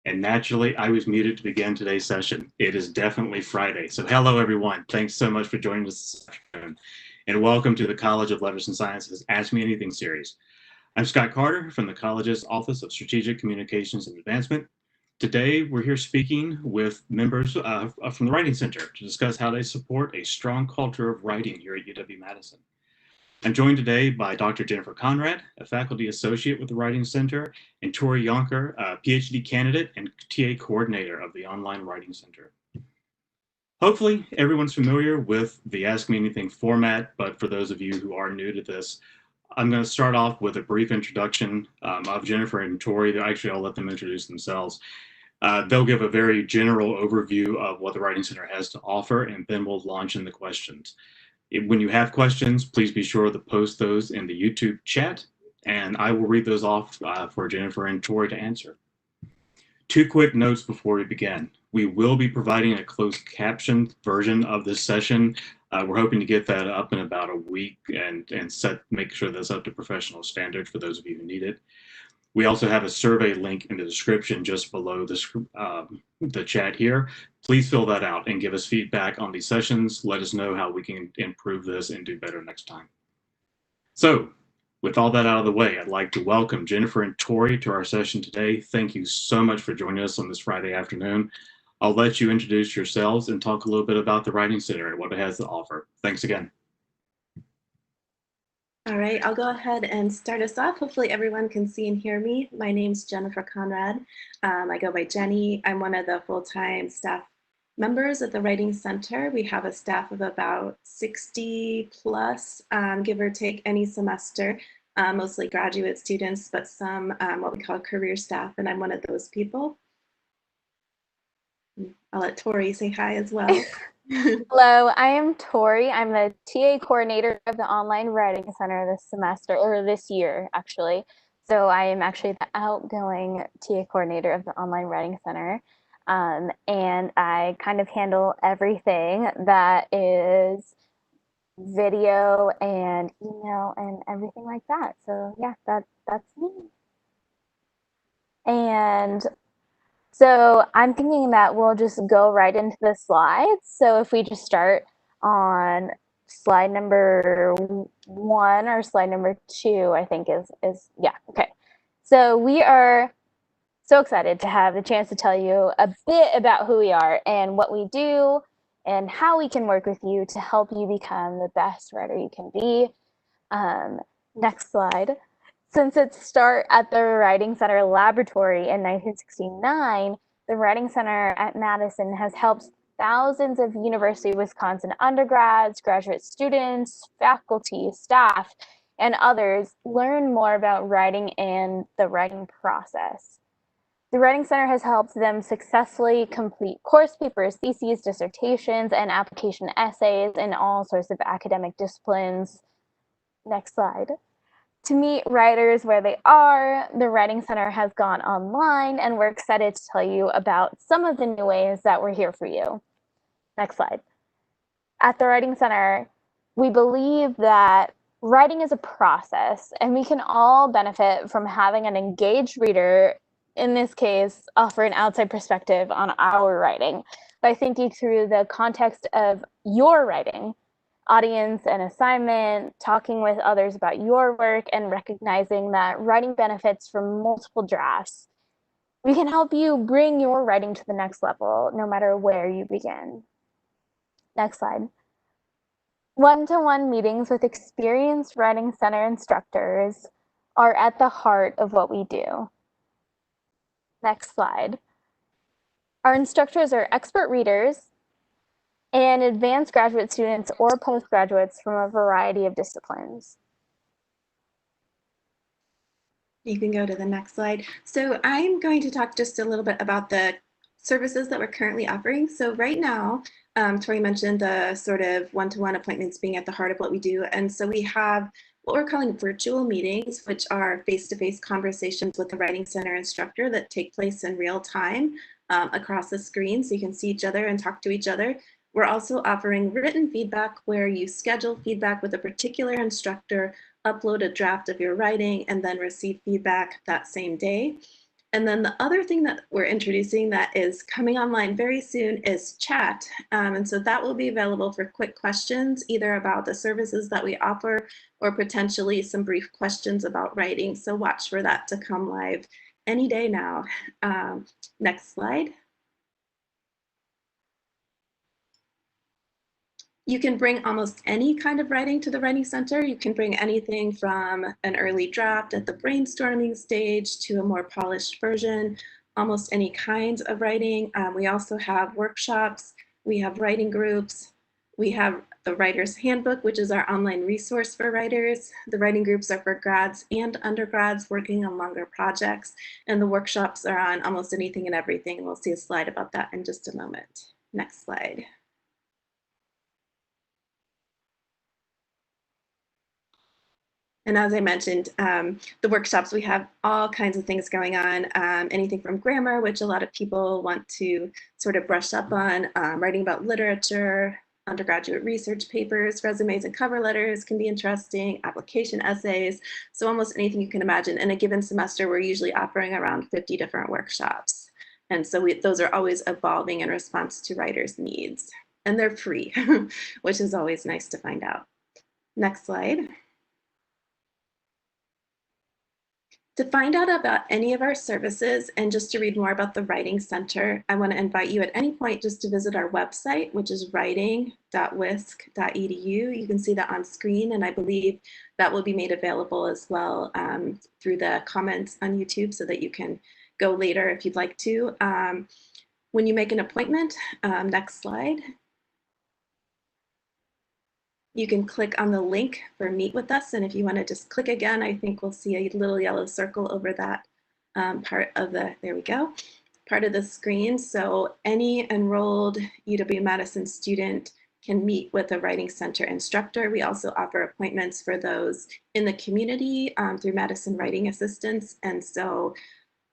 And naturally, I was muted to begin today's session. It is definitely Friday. So hello, everyone. Thanks so much for joining us this afternoon. And welcome to the College of Letters and Sciences Ask Me Anything series. I'm Scott Carter from the college's Office of Strategic Communications and Advancement. Today, we're here speaking with members from the Writing Center to discuss how they support a strong culture of writing here at UW-Madison. I'm joined today by Dr. Jennifer Conrad, a faculty associate with the Writing Center, and Tori Yonker, a PhD candidate and TA coordinator of the Online Writing Center. Hopefully, everyone's familiar with the Ask Me Anything format, but for those of you who are new to this, I'm going to start off with a brief introduction of Jennifer and Tori. Actually, I'll let them introduce themselves. They'll give a very general overview of what the Writing Center has to offer, and then we'll launch into questions. When you have questions, please be sure to post those in the YouTube chat, and I will read those off for Jennifer and Tori to answer. Two quick notes before we begin. We will be providing a closed captioned version of this session. We're hoping to get that up in about a week and make sure that's up to professional standard for those of you who need it. We also have a survey link in the description just below the chat here. Please fill that out and give us feedback on these sessions. Let us know how we can improve this and do better next time. So, with all that out of the way, I'd like to welcome Jennifer and Tori to our session today. Thank you so much for joining us on this Friday afternoon. I'll let you introduce yourselves and talk a little bit about the Writing Center and what it has to offer. Thanks again. All right, I'll go ahead and start us off. Hopefully everyone can see and hear me. My name's Jennifer Conrad. I go by Jenny. I'm one of the full-time staff members at the Writing Center. We have a staff of about 60 plus, give or take any semester, mostly graduate students, but some what we call career staff, and I'm one of those people. I'll let Tori say hi as well. Hello, I am Tori. I'm the TA coordinator of the Online Writing Center this semester, or this year, actually. So I am actually the outgoing TA coordinator of the Online Writing Center. And I kind of handle everything that is video and email and everything like that. So yeah, that's me. And so I'm thinking that we'll just go right into the slides. So if we just start on slide number 1 or slide number 2, I think is yeah, okay. So we are so excited to have the chance to tell you a bit about who we are and what we do and how we can work with you to help you become the best writer you can be. Next slide. Since its start at the Writing Center Laboratory in 1969, the Writing Center at Madison has helped thousands of University of Wisconsin undergrads, graduate students, faculty, staff, and others learn more about writing and the writing process. The Writing Center has helped them successfully complete course papers, theses, dissertations, and application essays in all sorts of academic disciplines. Next slide. To meet writers where they are, the Writing Center has gone online, and we're excited to tell you about some of the new ways that we're here for you. Next slide. At the Writing Center, we believe that writing is a process, and we can all benefit from having an engaged reader, in this case, offer an outside perspective on our writing by thinking through the context of your writing, audience and assignment, talking with others about your work, and recognizing that writing benefits from multiple drafts. We can help you bring your writing to the next level, no matter where you begin. Next slide. One-to-one meetings with experienced Writing Center instructors are at the heart of what we do. Next slide. Our instructors are expert readers and advanced graduate students or postgraduates from a variety of disciplines. You can go to the next slide. So I'm going to talk just a little bit about the services that we're currently offering. So right now, Tori mentioned the sort of one-to-one appointments being at the heart of what we do. And so we have what we're calling virtual meetings, which are face-to-face conversations with the Writing Center instructor that take place in real time across the screen, so you can see each other and talk to each other. We're also offering written feedback where you schedule feedback with a particular instructor, upload a draft of your writing, and then receive feedback that same day. And then the other thing that we're introducing that is coming online very soon is chat. And so that will be available for quick questions, either about the services that we offer or potentially some brief questions about writing. So watch for that to come live any day now. Next slide. You can bring almost any kind of writing to the Writing Center. You can bring anything from an early draft at the brainstorming stage to a more polished version, almost any kinds of writing. We also have workshops, we have writing groups, we have the Writer's Handbook, which is our online resource for writers. The writing groups are for grads and undergrads working on longer projects, and the workshops are on almost anything and everything. And we'll see a slide about that in just a moment. Next slide. And as I mentioned, the workshops, we have all kinds of things going on, anything from grammar, which a lot of people want to sort of brush up on, writing about literature, undergraduate research papers, resumes and cover letters can be interesting, application essays, so almost anything you can imagine. In a given semester, we're usually offering around 50 different workshops. And so those are always evolving in response to writers' needs. And they're free, which is always nice to find out. Next slide. To find out about any of our services and just to read more about the Writing Center, I want to invite you at any point just to visit our website, which is writing.wisc.edu. You can see that on screen, and I believe that will be made available as well through the comments on YouTube so that you can go later if you'd like to. When you make an appointment, next slide, you can click on the link for Meet With Us. And if you want to just click again, I think we'll see a little yellow circle over that part of the, there we go, part of the screen. So any enrolled UW-Madison student can meet with a Writing Center instructor. We also offer appointments for those in the community through Madison Writing Assistance. And so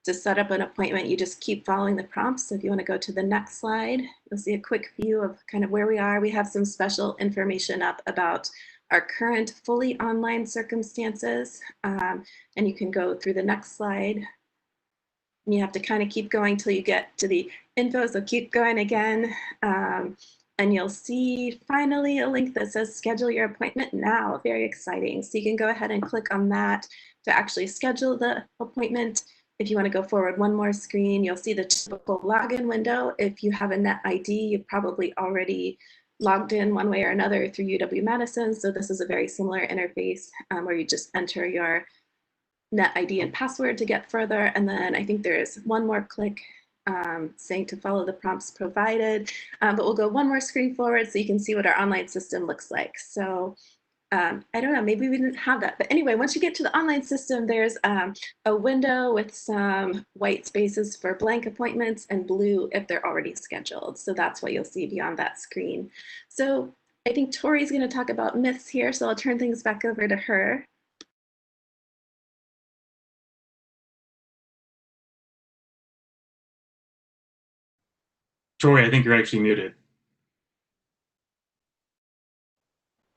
to set up an appointment, you just keep following the prompts. So if you want to go to the next slide, you'll see a quick view of kind of where we are. We have some special information up about our current fully online circumstances. And you can go through the next slide. And you have to kind of keep going till you get to the info, so keep going again. And you'll see finally a link that says schedule your appointment now. Very exciting. So you can go ahead and click on that to actually schedule the appointment. If you want to go forward one more screen, you'll see the typical login window. If you have a net ID, you've probably already logged in one way or another through UW-Madison. So this is a very similar interface where you just enter your net ID and password to get further. And then I think there's one more click saying to follow the prompts provided. But we'll go one more screen forward so you can see what our online system looks like. So I don't know, maybe we didn't have that. But anyway, once you get to the online system, there's a window with some white spaces for blank appointments and blue if they're already scheduled. So that's what you'll see beyond that screen. So I think Tori's going to talk about myths here. So I'll turn things back over to her. Tori, I think you're actually muted.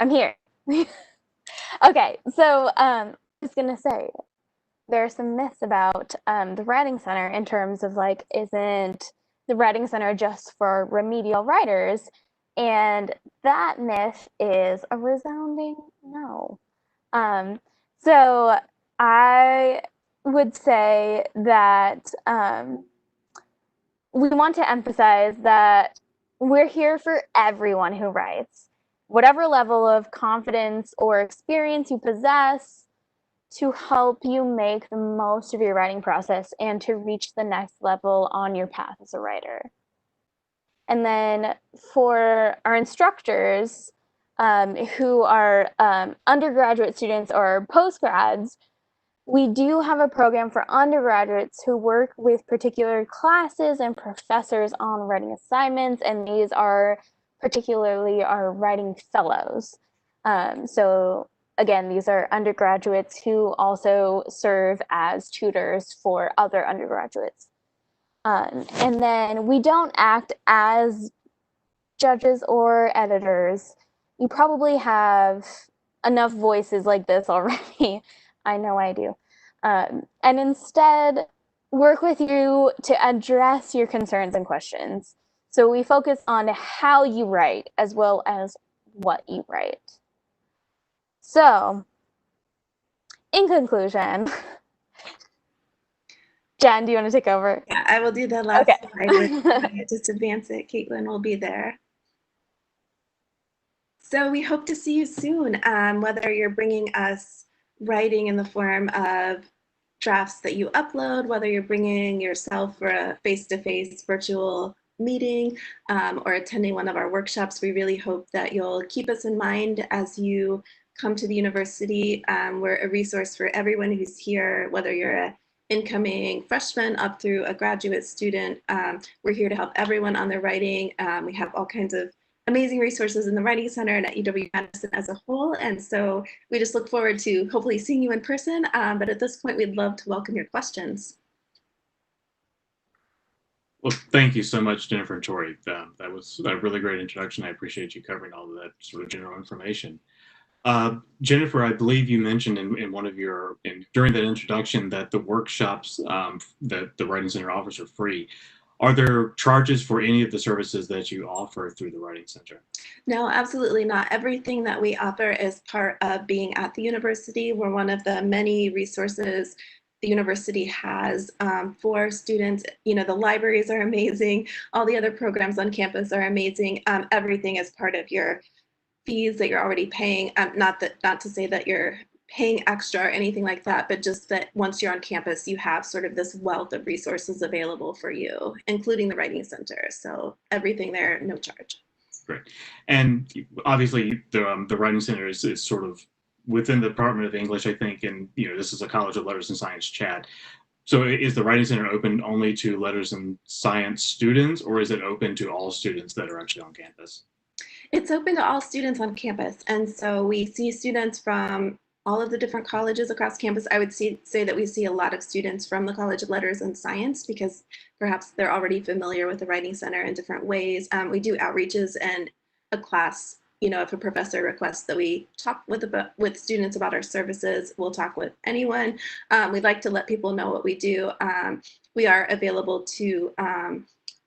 I'm here. Okay, so I was gonna say there are some myths about the Writing Center in terms of like, isn't the Writing Center just for remedial writers? And that myth is a resounding no. So I would say that we want to emphasize that we're here for everyone who writes, whatever level of confidence or experience you possess, to help you make the most of your writing process and to reach the next level on your path as a writer. And then for our instructors who are undergraduate students or postgrads, we do have a program for undergraduates who work with particular classes and professors on writing assignments, and these are particularly our writing fellows. So again, these are undergraduates who also serve as tutors for other undergraduates. And then we don't act as judges or editors. You probably have enough voices like this already. I know I do. And instead, work with you to address your concerns and questions. So we focus on how you write as well as what you write. So, in conclusion, Jen, do you want to take over? Yeah, I will do the last Okay. slide with just advance it. Caitlin will be there. So we hope to see you soon, whether you're bringing us writing in the form of drafts that you upload, whether you're bringing yourself for a face-to-face virtual meeting or attending one of our workshops. We really hope that you'll keep us in mind as you come to the university. We're a resource for everyone who's here, whether you're an incoming freshman up through a graduate student. We're here to help everyone on their writing. We have all kinds of amazing resources in the Writing Center and at UW-Madison as a whole. And so we just look forward to hopefully seeing you in person. But at this point, we'd love to welcome your questions. Well, thank you so much, Jennifer and Tori. That was a really great introduction. I appreciate you covering all of that sort of general information. Jennifer, I believe you mentioned in one of your, during that introduction, that the workshops that the Writing Center offers are free. Are there charges for any of the services that you offer through the Writing Center? No, absolutely not. Everything that we offer is part of being at the university. We're one of the many resources the university has for students. You know, the libraries are amazing. All the other programs on campus are amazing. Everything is part of your fees that you're already paying. Not to say that you're paying extra or anything like that, but just that once you're on campus, you have sort of this wealth of resources available for you, including the Writing Center. So everything there, no charge. Great. And obviously the Writing Center is sort of within the Department of English, I think, and this is a College of Letters and Science chat. So is the Writing Center open only to letters and science students, or is it open to all students that are actually on campus? It's open to all students on campus. And so we see students from all of the different colleges across campus. I would say that we see a lot of students from the College of Letters and Science because perhaps they're already familiar with the Writing Center in different ways. We do outreaches and a class, if a professor requests that we talk with students about our services, we'll talk with anyone. We'd like to let people know what we do. We are available to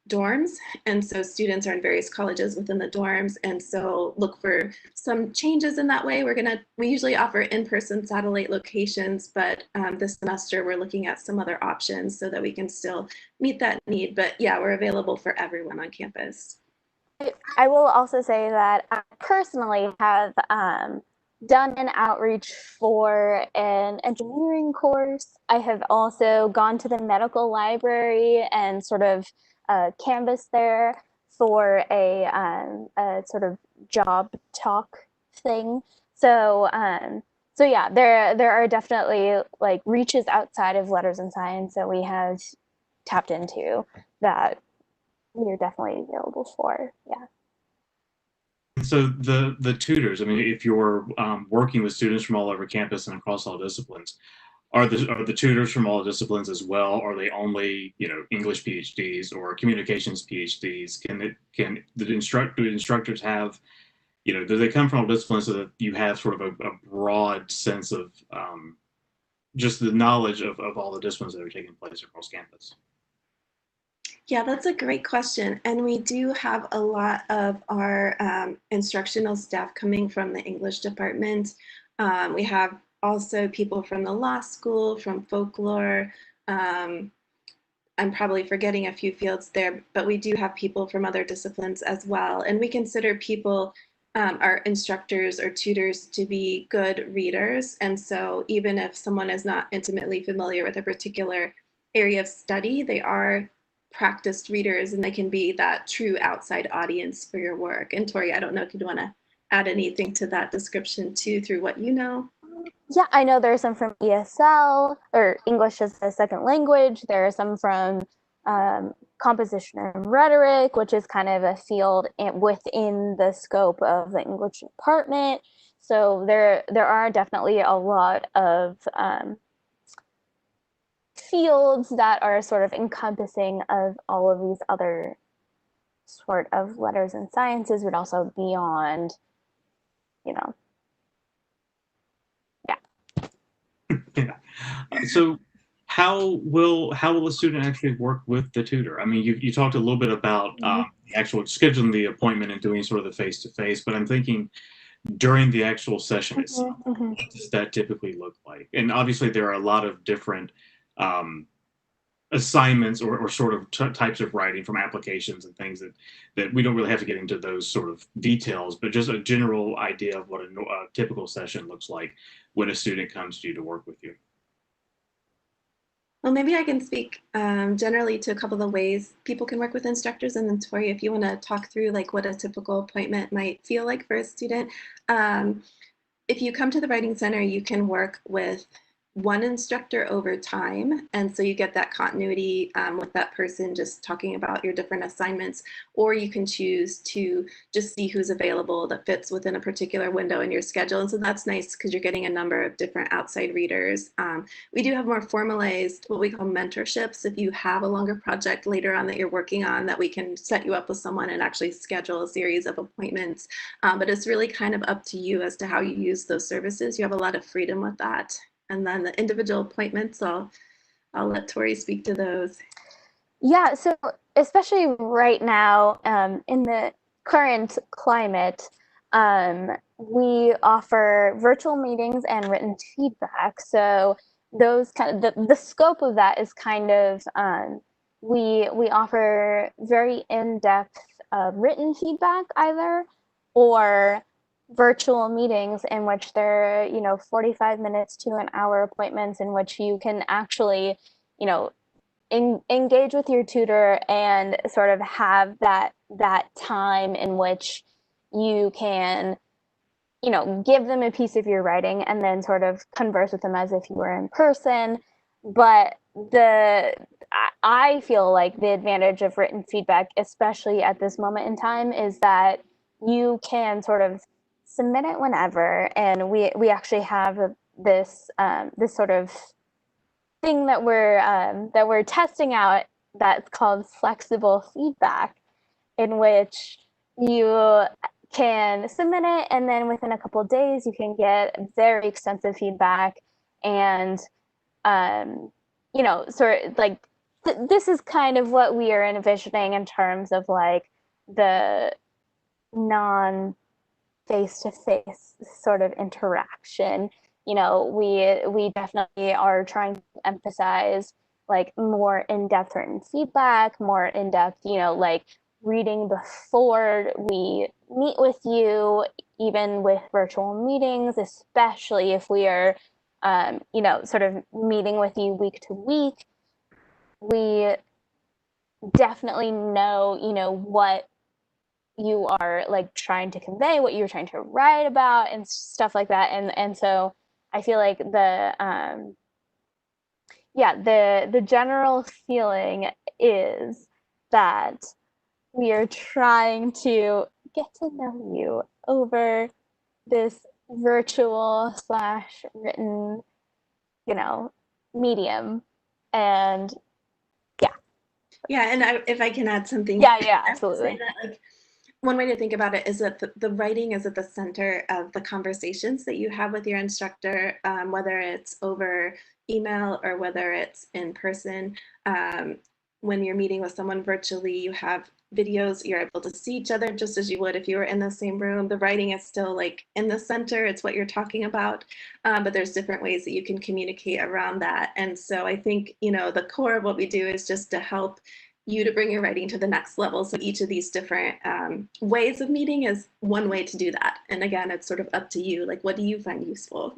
dorms, and so students are in various colleges within the dorms, and so look for some changes in that way. We usually offer in-person satellite locations, but this semester we're looking at some other options so that we can still meet that need. But yeah, we're available for everyone on campus. I will also say that I personally have done an outreach for an engineering course. I have also gone to the medical library and sort of canvas there for a sort of job talk thing. So yeah, there are definitely like reaches outside of letters and science that we have tapped into that we are definitely available for. Yeah. So the tutors, I mean, if you're working with students from all over campus and across all disciplines, are the tutors from all disciplines as well? Are they only English PhDs or communications PhDs? Do instructors have do they come from all disciplines so that you have sort of a broad sense of just the knowledge of all the disciplines that are taking place across campus? Yeah, that's a great question. And we do have a lot of our instructional staff coming from the English department. We have also people from the law school, from folklore. I'm probably forgetting a few fields there, but we do have people from other disciplines as well. And we consider people, our instructors or tutors, to be good readers. And so even if someone is not intimately familiar with a particular area of study, they are practiced readers and they can be that true outside audience for your work. And Tori, I don't know if you'd want to add anything to that description too through what you know. Yeah, I know there are some from ESL or English as a second language. There are some from composition and rhetoric, which is kind of a field within the scope of the English department. So there are definitely a lot of fields that are sort of encompassing of all of these other sort of letters and sciences, but also beyond, Yeah. So how will a student actually work with the tutor? I mean, you talked a little bit about the actual scheduling the appointment and doing sort of the face-to-face, but I'm thinking during the actual session itself, what does that typically look like? And obviously, there are a lot of different assignments or sort of types of writing from applications and things that we don't really have to get into those sort of details, but just a general idea of what a typical session looks like when a student comes to you to work with you. Well, maybe I can speak generally to a couple of the ways people can work with instructors, and then Tori, if you want to talk through like what a typical appointment might feel like for a student. If you come to the Writing Center, you can work with one instructor over time, and so you get that continuity with that person just talking about your different assignments, or you can choose to just see who's available that fits within a particular window in your schedule, and so that's nice because you're getting a number of different outside readers. We do have more formalized what we call mentorships. If you have a longer project later on that you're working on, that we can set you up with someone and actually schedule a series of appointments, but it's really kind of up to you as to how you use those services. You have a lot of freedom with that. And then the individual appointments, I'll let Tori speak to those. Yeah, so especially right now in the current climate, we offer virtual meetings and written feedback. So those kind of the scope of that is kind of we offer very in-depth written feedback either, or virtual meetings in which they're 45 minutes to an hour appointments in which you can actually engage with your tutor and sort of have that time in which you can give them a piece of your writing and then sort of converse with them as if you were in person. But I feel like the advantage of written feedback, especially at this moment in time, is that you can sort of submit it whenever, and we actually have this this sort of thing that we're testing out that's called flexible feedback, in which you can submit it and then within a couple of days you can get very extensive feedback. And sort of like this is kind of what we are envisioning in terms of like the non face-to-face sort of interaction. We definitely are trying to emphasize like more in-depth written feedback, more in-depth, like reading before we meet with you, even with virtual meetings, especially if we are, sort of meeting with you week to week. We definitely know, what you are like trying to convey, what you're trying to write about and stuff like that. And so I feel like the general feeling is that we are trying to get to know you over this virtual / written, medium. And and if I can add something. Yeah, absolutely. Like, one way to think about it is that the writing is at the center of the conversations that you have with your instructor, whether it's over email or whether it's in person. When you're meeting with someone virtually, you have videos, you're able to see each other just as you would if you were in the same room. The writing is still like in the center, it's what you're talking about, but there's different ways that you can communicate around that. And so I think, the core of what we do is just to help you to bring your writing to the next level. So each of these different ways of meeting is one way to do that. And again, it's sort of up to you. Like, what do you find useful?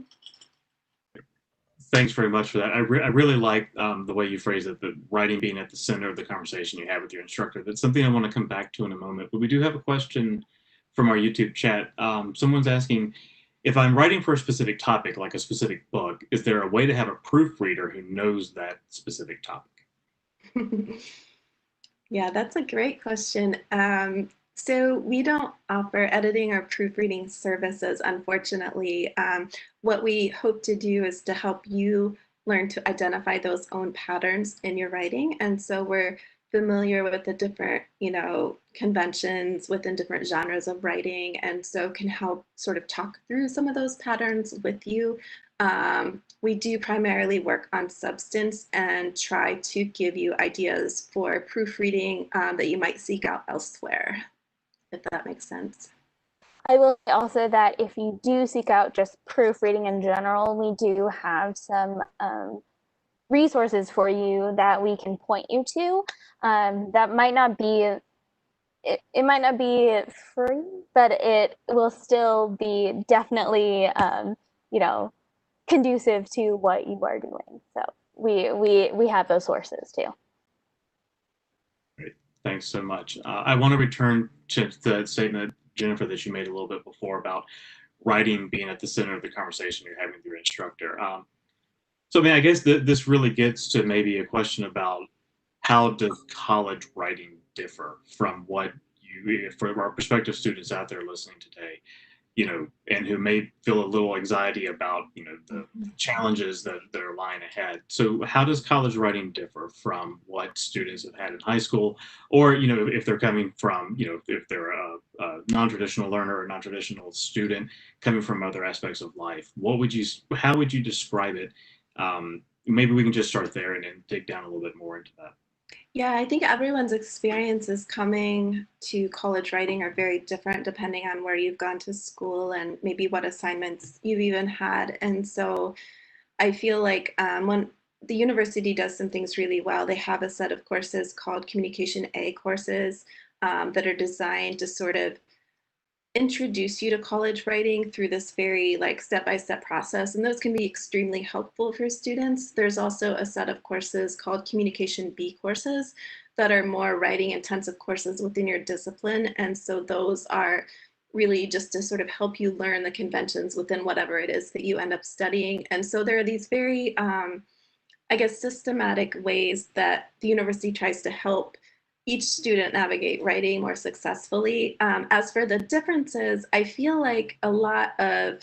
Thanks very much for that. I really like the way you phrase it, the writing being at the center of the conversation you have with your instructor. That's something I want to come back to in a moment. But we do have a question from our YouTube chat. Someone's asking, if I'm writing for a specific topic, like a specific book, is there a way to have a proofreader who knows that specific topic? Yeah, that's a great question. So we don't offer editing or proofreading services, unfortunately. What we hope to do is to help you learn to identify those own patterns in your writing. And so we're familiar with the different, conventions within different genres of writing, and so can help sort of talk through some of those patterns with you. We do primarily work on substance and try to give you ideas for proofreading that you might seek out elsewhere, if that makes sense. I will say also that if you do seek out just proofreading in general, we do have some resources for you that we can point you to. That might not be, it might not be free, but it will still be definitely, you know, conducive to what you are doing. So we have those sources too. Great. Thanks so much. I want to return to the statement, Jennifer, that you made a little bit before about writing being at the center of the conversation you're having with your instructor. So, I mean, I guess this really gets to maybe a question about how does college writing differ from what you, for our prospective students out there listening today, you know, and who may feel a little anxiety about, you know, the challenges that are lying ahead. So how does college writing differ from what students have had in high school, or, you know, if they're coming from, you know, if they're a non-traditional learner or non-traditional student coming from other aspects of life? How would you describe it? Maybe we can just start there and then dig down a little bit more into that. Yeah, I think everyone's experiences coming to college writing are very different depending on where you've gone to school and maybe what assignments you've even had. And so I feel like when the university does some things really well, they have a set of courses called Communication A courses that are designed to sort of introduce you to college writing through this very like step-by-step process, and those can be extremely helpful for students. There's also a set of courses called Communication B courses that are more writing intensive courses within your discipline, and so those are really just to sort of help you learn the conventions within whatever it is that you end up studying. And so there are these very I guess systematic ways that the university tries to help each student navigate writing more successfully. As for the differences, I feel like a lot of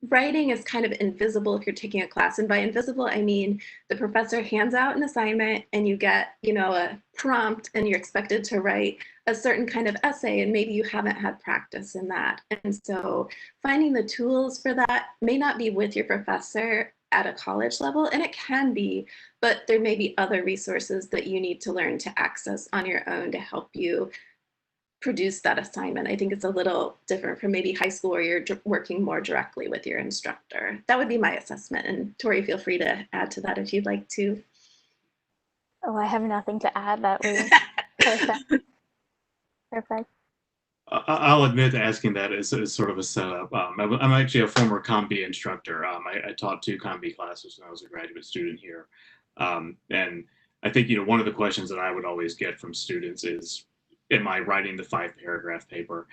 writing is kind of invisible if you're taking a class. And by invisible, I mean the professor hands out an assignment and you get, you know, a prompt and you're expected to write a certain kind of essay, and maybe you haven't had practice in that. And so finding the tools for that may not be with your professor at a college level, and it can be, but there may be other resources that you need to learn to access on your own to help you produce that assignment. I think it's a little different from maybe high school where you're working more directly with your instructor. That would be my assessment. And Tori, feel free to add to that if you'd like to. Oh, I have nothing to add. That was perfect. Perfect. I'll admit asking that is sort of a setup. I'm actually a former Comm B instructor. I taught 2 Comm B classes when I was a graduate student here. And I think, you know, one of the questions that I would always get from students is, am I writing the 5-paragraph paper?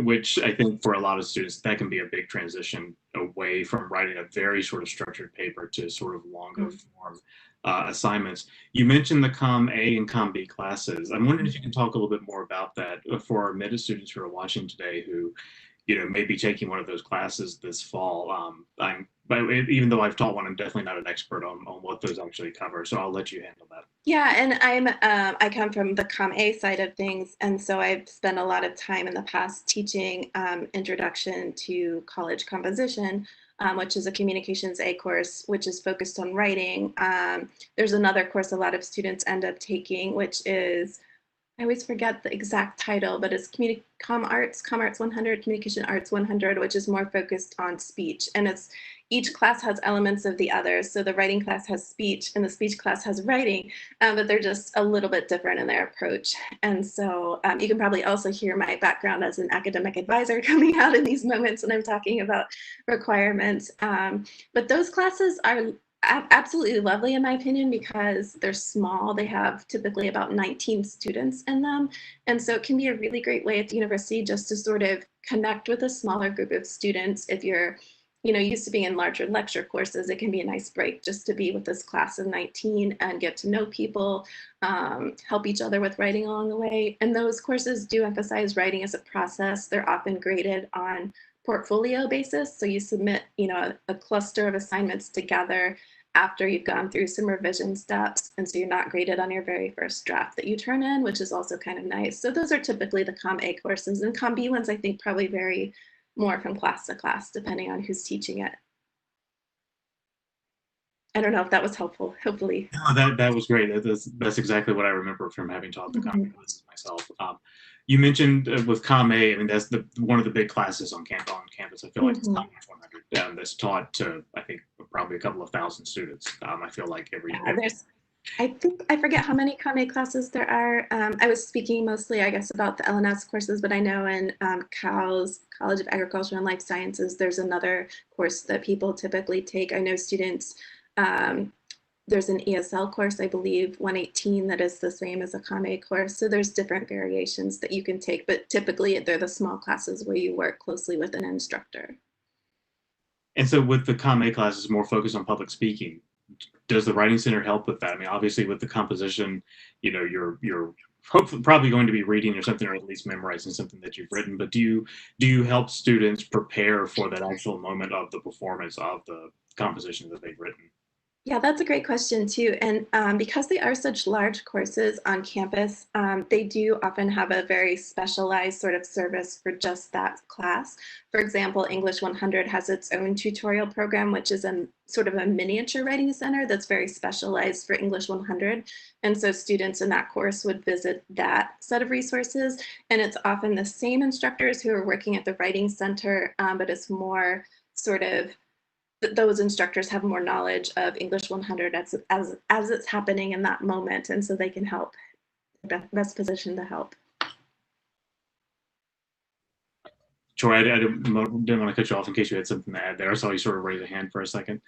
Which I think for a lot of students, that can be a big transition away from writing a very sort of structured paper to sort of longer form assignments. You mentioned the Comm A and Comm B classes. I'm wondering if you can talk a little bit more about that for our mid students who are watching today who, you know, may be taking one of those classes this fall. Even though I've taught one, I'm definitely not an expert on what those actually cover. So I'll let you handle that. Yeah, and I come from the Comm A side of things, and so I've spent a lot of time in the past teaching Introduction to College Composition, which is a Communications A course, which is focused on writing. There's another course a lot of students end up taking, which is, I always forget the exact title, but it's Comm Arts 100, Communication Arts 100, which is more focused on speech. And it's each class has elements of the others. So the writing class has speech and the speech class has writing, but they're just a little bit different in their approach. And so you can probably also hear my background as an academic advisor coming out in these moments when I'm talking about requirements. But those classes are absolutely lovely in my opinion because they're small. They have typically about 19 students in them. And so it can be a really great way at the university just to sort of connect with a smaller group of students. If you're, you know, used to being in larger lecture courses, it can be a nice break just to be with this class of 19 and get to know people, help each other with writing along the way. And those courses do emphasize writing as a process. They're often graded on portfolio basis. So you submit, you know, a cluster of assignments together after you've gone through some revision steps. And so you're not graded on your very first draft that you turn in, which is also kind of nice. So those are typically the Comm A courses, and Comm B ones I think probably vary more from class to class, depending on who's teaching it. I don't know if that was helpful. Hopefully. No, that was great. That's exactly what I remember from having taught the Mhm. comm classes myself. You mentioned with Comm A, I mean, that's one of the big classes on campus. I feel like it's Mhm. Comm 100 that's taught to, I think, probably a couple of thousand students. I feel like every Yeah, I think I forget how many Comm classes there are. I was speaking mostly, I guess, about the LNS courses, but I know in CAL's College of Agriculture and Life Sciences, there's another course that people typically take. I know students, um, there's an ESL course, I believe, 118, that is the same as a Comm course. So there's different variations that you can take, but typically they're the small classes where you work closely with an instructor. And so with the Comm A classes more focused on public speaking, does the writing center help with that? I mean, obviously with the composition, you're hopefully probably going to be reading or something, or at least memorizing something that you've written. But do you help students prepare for that actual moment of the performance of the composition that they've written? Yeah, that's a great question too. And because they are such large courses on campus, they do often have a very specialized sort of service for just that class. For example, English 100 has its own tutorial program, which is a sort of a miniature writing center that's very specialized for English 100. And so students in that course would visit that set of resources. And it's often the same instructors who are working at the writing center, but it's more sort of those instructors have more knowledge of English 100 as it's happening in that moment, and so they can help, best position to help. Troy, I didn't want to cut you off in case you had something to add there. I saw you sort of raise a hand for a second.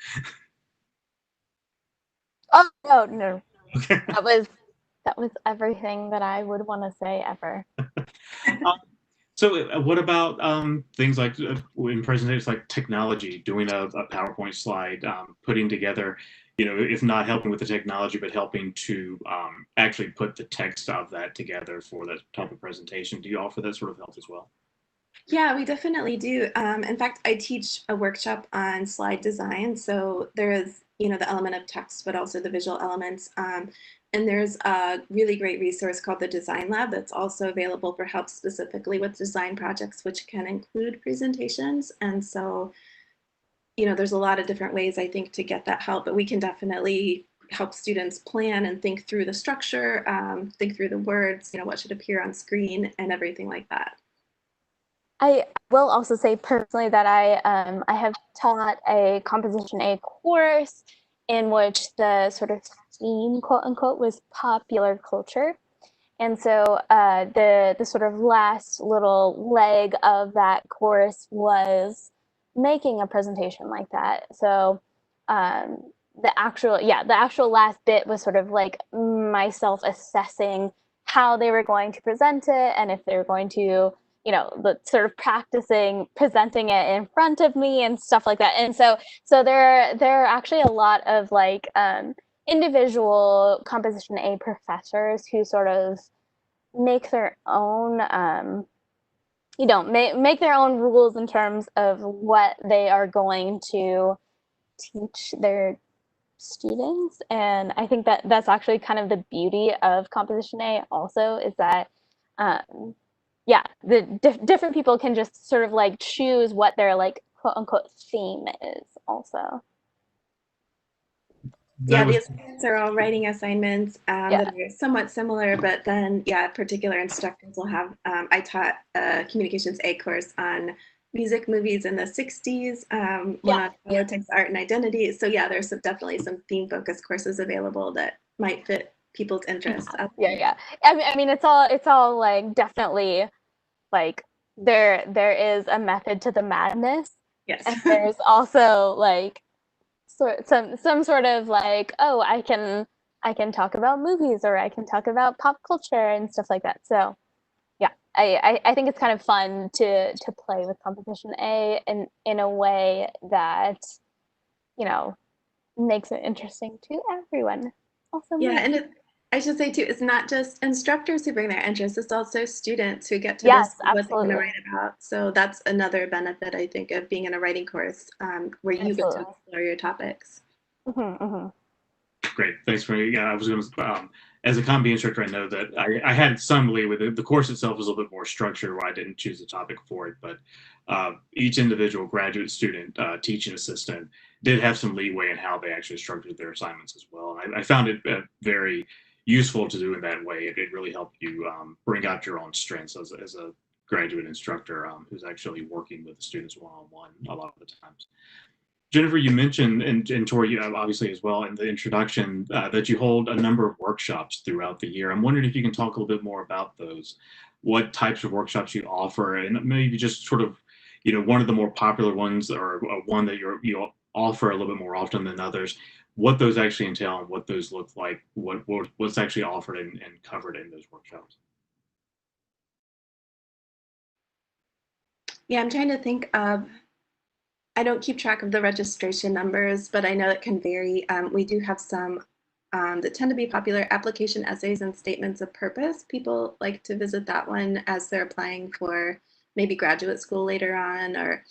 Oh no, Okay. that was everything that I would want to say ever. So what about things like in presentations like technology, doing a PowerPoint slide, putting together, if not helping with the technology, but helping to actually put the text of that together for that type of presentation? Do you offer that sort of help as well? Yeah, we definitely do. In fact, I teach a workshop on slide design. So there is, the element of text, but also the visual elements. And there's a really great resource called the Design Lab that's also available for help specifically with design projects, which can include presentations. And so, there's a lot of different ways I think to get that help, but we can definitely help students plan and think through the structure, think through the words, what should appear on screen and everything like that. I will also say personally that I have taught a composition A course in which the sort of theme, quote unquote, was popular culture. And so the sort of last little leg of that course was making a presentation like that. So the actual last bit was sort of like myself assessing how they were going to present it and if they were going to, the sort of practicing presenting it in front of me and stuff like that. And so there are actually a lot of like individual composition A professors who sort of make their own make their own rules in terms of what they are going to teach their students. And I think that that's actually kind of the beauty of composition A also, is that the different people can just sort of like choose what their like quote unquote theme is also. Yeah, That the was assignments are all writing assignments Yeah. that are somewhat similar, but then, particular instructors will have. I taught a communications A course on music movies in the 60s, one on politics, art, and identity. So, there's definitely some theme focused courses available that might fit people's interests. Yeah. I mean, it's all like definitely like there is a method to the madness. Yes. And there's also like some sort of like, oh, I can talk about movies or I can talk about pop culture and stuff like that. So yeah, I think it's kind of fun to play with composition A in a way that, makes it interesting to everyone. Also me. And I should say too, it's not just instructors who bring their interest, it's also students who get to Yes, decide what they're going to absolutely. write about. So that's another benefit, I think, of being in a writing course where you get to Absolutely. explore your topics. Mm-hmm. Great. Thanks for, yeah, I was going to, as a Comm instructor, I know that I had some leeway. The course itself was a little bit more structured where I didn't choose a topic for it, but each individual graduate student, teaching assistant did have some leeway in how they actually structured their assignments as well. And I found it very useful to do in that way. It really helped you bring out your own strengths as a graduate instructor who's actually working with the students one-on-one a lot of the times. Jennifer, you mentioned, and Tori, obviously as well in the introduction, that you hold a number of workshops throughout the year. I'm wondering if you can talk a little bit more about those, what types of workshops you offer, and maybe just sort of, one of the more popular ones or one that you offer a little bit more often than others, what those actually entail and what those look like, what's actually offered and covered in those workshops. Yeah, I'm trying to think of, I don't keep track of the registration numbers, but I know it can vary. We do have some that tend to be popular: application essays and statements of purpose. People like to visit that one as they're applying for maybe graduate school later on, or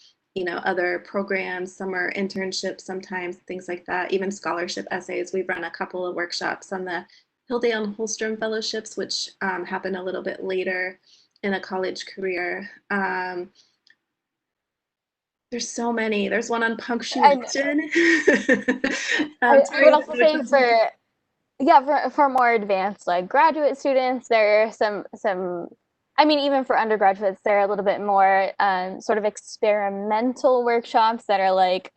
other programs, summer internships, sometimes things like that. Even scholarship essays. We've run a couple of workshops on the Hildale and Holstrom fellowships, which happen a little bit later in a college career. There's so many. There's one on punctuation. I would also say for more advanced like graduate students, there are some. I mean, even for undergraduates, there are a little bit more sort of experimental workshops that are like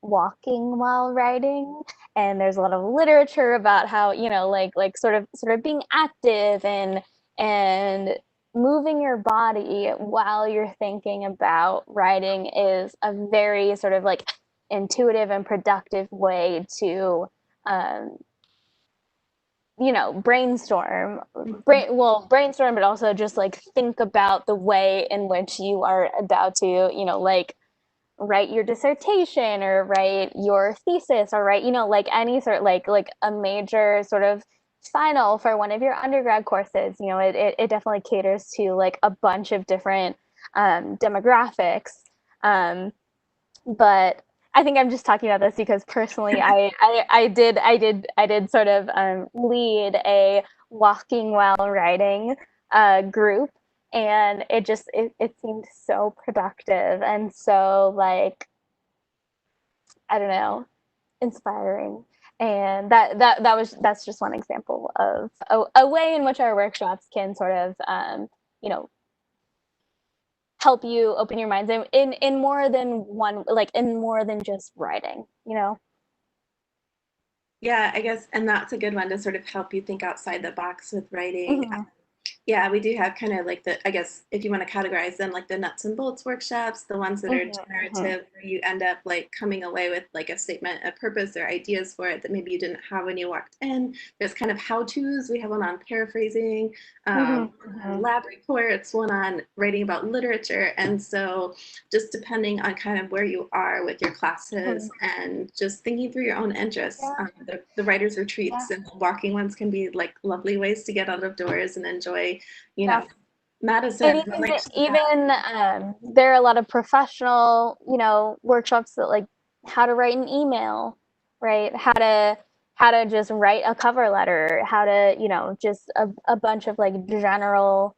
walking while writing, and there's a lot of literature about how like sort of being active and moving your body while you're thinking about writing is a very sort of like intuitive and productive way to brainstorm, but also just like think about the way in which you are about to like write your dissertation or write your thesis or write like any sort of like a major sort of final for one of your undergrad courses. It definitely caters to like a bunch of different demographics, but I think I'm just talking about this because personally I did sort of lead a walking while writing group, and it seemed so productive and so like, I don't know, inspiring. And that's just one example of a way in which our workshops can sort of help you open your minds in more than one, like in more than just writing. Yeah, I guess, and that's a good one to sort of help you think outside the box with writing. Mm-hmm. Yeah, we do have kind of like I guess if you want to categorize them, like the nuts and bolts workshops, the ones that are generative, where you end up like coming away with like a statement of purpose or ideas for it that maybe you didn't have when you walked in. There's kind of how-tos. We have one on paraphrasing, on lab reports, one on writing about literature. And so just depending on kind of where you are with your classes and just thinking through your own interests, the writers' retreats and walking ones can be like lovely ways to get out of doors and enjoy, Madison. And even there are a lot of professional, workshops that like how to write an email, right? How to just write a cover letter, how to, just a bunch of like general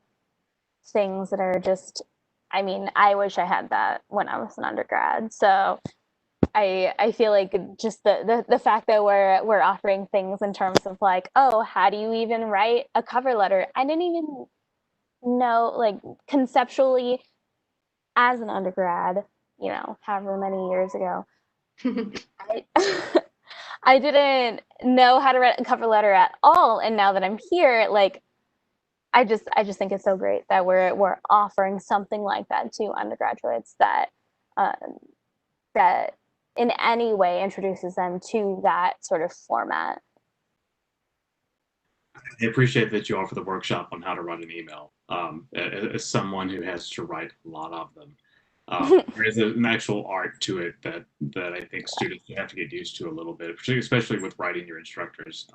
things that are just, I mean, I wish I had that when I was an undergrad. So I feel like just the fact that we're offering things in terms of like, oh, how do you even write a cover letter? I didn't even know, like conceptually as an undergrad, however many years ago, I didn't know how to write a cover letter at all. And now that I'm here, like I just think it's so great that we're offering something like that to undergraduates that that in any way introduces them to that sort of format. I appreciate that you offer the workshop on how to write an email. As someone who has to write a lot of them, there is an actual art to it that I think students have to get used to a little bit, especially with writing your instructors.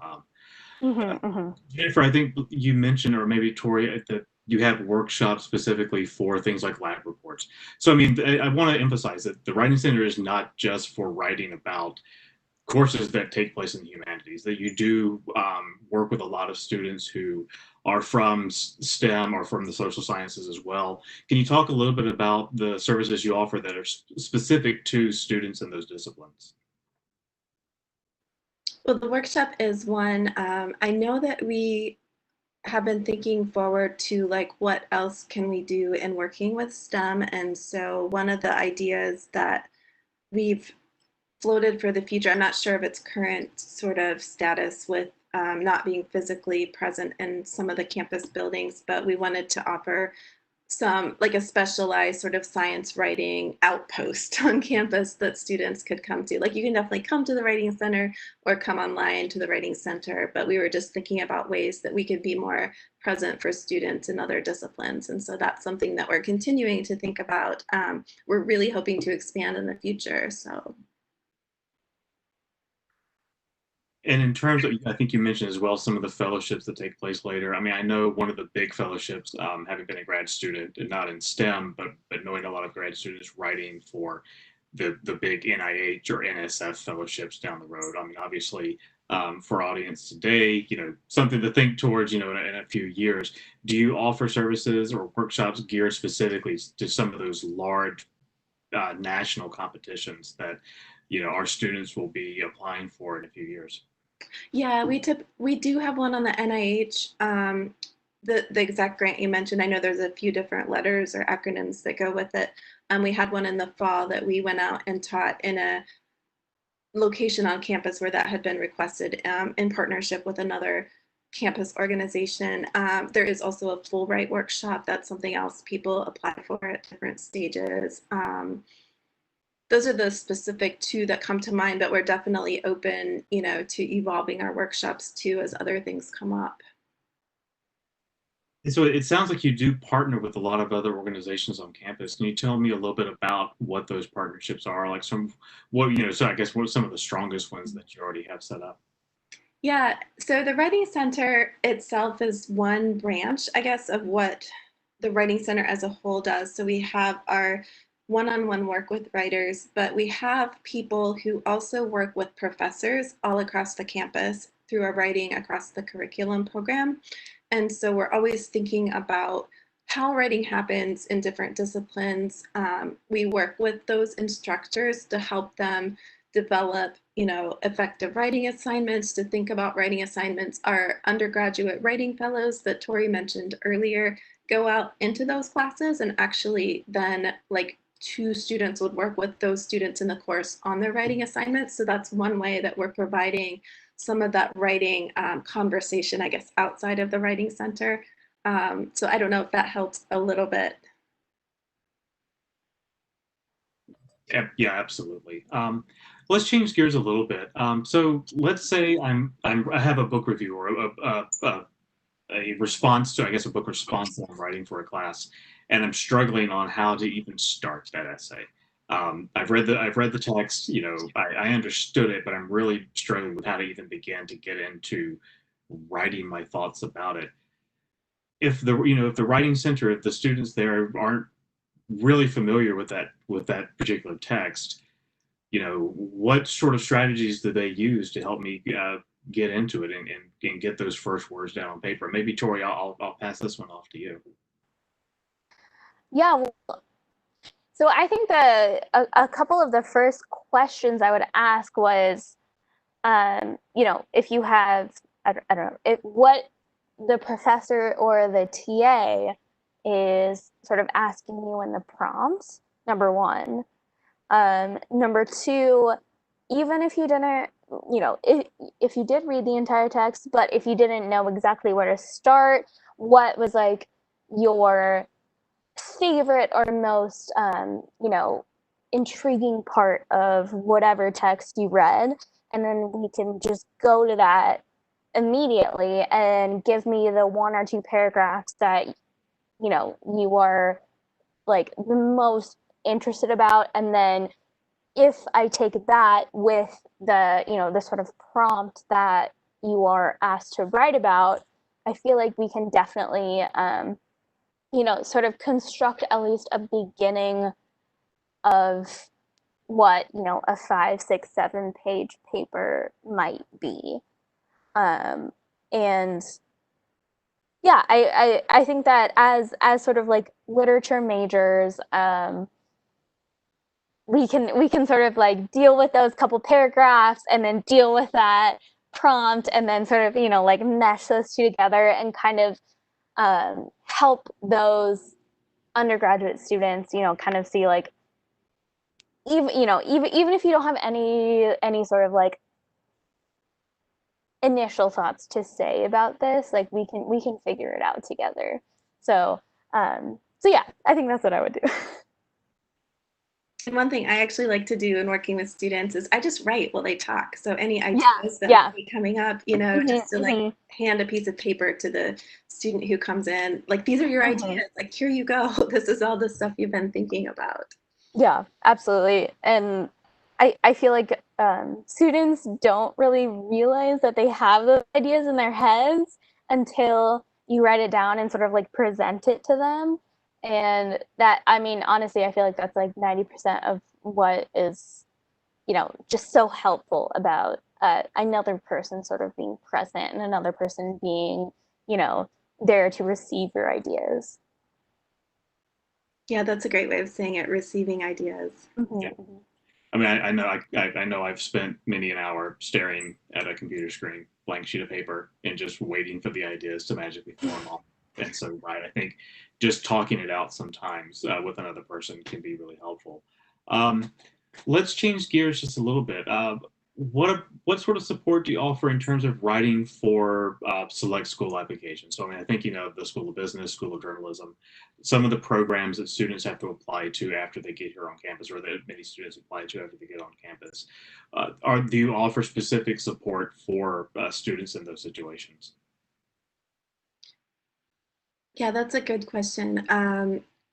Jennifer, I think you mentioned, or maybe Tori, that you have workshops specifically for things like lab reports. So, I mean, I want to emphasize that the Writing Center is not just for writing about courses that take place in the humanities, that you do work with a lot of students who are from STEM or from the social sciences as well. Can you talk a little bit about the services you offer that are specific to students in those disciplines? Well, the workshop is one. I know that we have been thinking forward to like what else can we do in working with STEM. And so one of the ideas that we've floated for the future, I'm not sure of its current sort of status with not being physically present in some of the campus buildings, but we wanted to offer some like a specialized sort of science writing outpost on campus that students could come to. Like you can definitely come to the writing center or come online to the writing center, but we were just thinking about ways that we could be more present for students in other disciplines. And so that's something that we're continuing to think about. We're really hoping to expand in the future. So And in terms of, I think you mentioned as well some of the fellowships that take place later. I mean, I know one of the big fellowships, having been a grad student, and not in STEM, but knowing a lot of grad students writing for the big NIH or NSF fellowships down the road. I mean, obviously, for our audience today, something to think towards, in a few years. Do you offer services or workshops geared specifically to some of those large national competitions that our students will be applying for in a few years? yeah, we do have one on the NIH. The exact grant you mentioned, I know there's a few different letters or acronyms that go with it. We had one in the fall that we went out and taught in a location on campus where that had been requested in partnership with another campus organization. There is also a Fulbright workshop. That's something else people apply for at different stages. Those are the specific two that come to mind, but we're definitely open, to evolving our workshops too as other things come up. And so it sounds like you do partner with a lot of other organizations on campus. Can you tell me a little bit about what those partnerships are? Like so I guess what are some of the strongest ones that you already have set up? Yeah, so the Writing Center itself is one branch, I guess, of what the Writing Center as a whole does. So we have our one-on-one work with writers, but we have people who also work with professors all across the campus through our Writing Across the Curriculum program. And so we're always thinking about how writing happens in different disciplines. We work with those instructors to help them develop, effective writing assignments, to think about writing assignments. Our undergraduate writing fellows that Tori mentioned earlier go out into those classes, and actually then like two students would work with those students in the course on their writing assignments. So that's one way that we're providing some of that writing conversation, I guess, outside of the Writing Center. So I don't know if that helps a little bit. Yeah, absolutely. Let's change gears a little bit. So let's say I have a book review or a response to, I guess, a book response that I'm writing for a class, and I'm struggling on how to even start that essay. I've read the text, I understood it, but I'm really struggling with how to even begin to get into writing my thoughts about it. If the writing center, if the students there aren't really familiar with that particular text, what sort of strategies do they use to help me get into it and get those first words down on paper? Maybe Tori, I'll pass this one off to you. Yeah, well, so I think a couple of the first questions I would ask was, if you have, I don't know, what the professor or the TA is sort of asking you in the prompts, number one. Number two, even if you didn't, if you did read the entire text, but if you didn't know exactly where to start, what was like your favorite or most, intriguing part of whatever text you read, and then we can just go to that immediately and give me the one or two paragraphs that you are like the most interested about, and then if I take that with the sort of prompt that you are asked to write about, I feel like we can definitely sort of construct at least a beginning of what, you know, a 5, 6, 7 page paper might be. And yeah, I think that as sort of like literature majors, we can sort of like deal with those couple paragraphs and then deal with that prompt and then sort of, you know, like mesh those two together and kind of help those undergraduate students, you know, kind of see like even if you don't have any sort of like initial thoughts to say about this, like we can figure it out together. So yeah, I think that's what I would do. And one thing I actually like to do in working with students is I just write while they talk. So any Yeah, ideas that yeah. might be coming up, you know, just to like hand a piece of paper to the student who comes in, like, these are your ideas, like, here you go. This is all the stuff you've been thinking about. Yeah, absolutely. And I feel like students don't really realize that they have those ideas in their heads until you write it down and sort of like present it to them. And that, I mean, honestly, I feel like that's like 90% of what is, you know, just so helpful about another person sort of being present and another person being, you know, there to receive your ideas. Yeah, that's a great way of saying it, receiving ideas. Yeah. I mean, I know I've spent many an hour staring at a computer screen, blank sheet of paper, and just waiting for the ideas to magically form on. And so, right, I think just talking it out sometimes with another person can be really helpful. Um, let's change gears just a little bit. What sort of support do you offer in terms of writing for select school applications? So, I mean, I think you know the School of Business, School of Journalism, some of the programs that students have to apply to after they get here on campus, or that many students apply to after they get on campus. Do you offer specific support for students in those situations? Yeah, that's a good question.